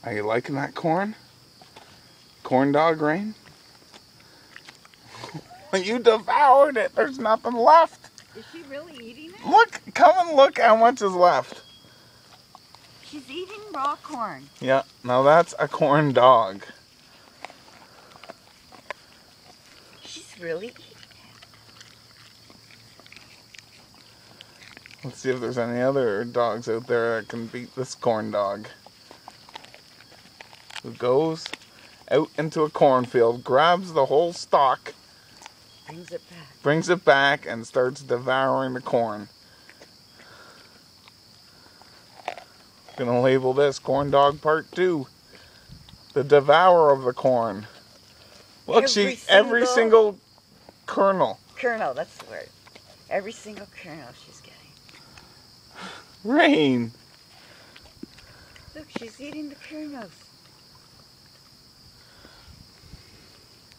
Are you liking that corn? Corn dog, Rain? You devoured it. There's nothing left. Is she really eating it? Look, come and look how much is left. She's eating raw corn. Yeah, now that's a corn dog. She's really eating it. Let's see if there's any other dogs out there that can beat this corn dog. Who goes out into a cornfield, grabs the whole stalk, brings it back, and starts devouring the corn. Gonna label this Corn Dog Part 2. The devourer of the corn. Look, every single kernel. Kernel, that's the word. Every single kernel she's getting. Rain. Look, she's eating the kernels.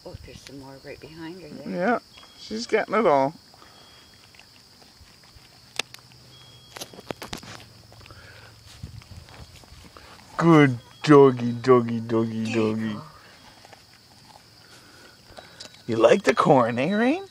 Oh, there's some more right behind her there. Yeah, she's getting it all. Good doggy, doggy, doggy, doggy. You like the corn, eh, Rain?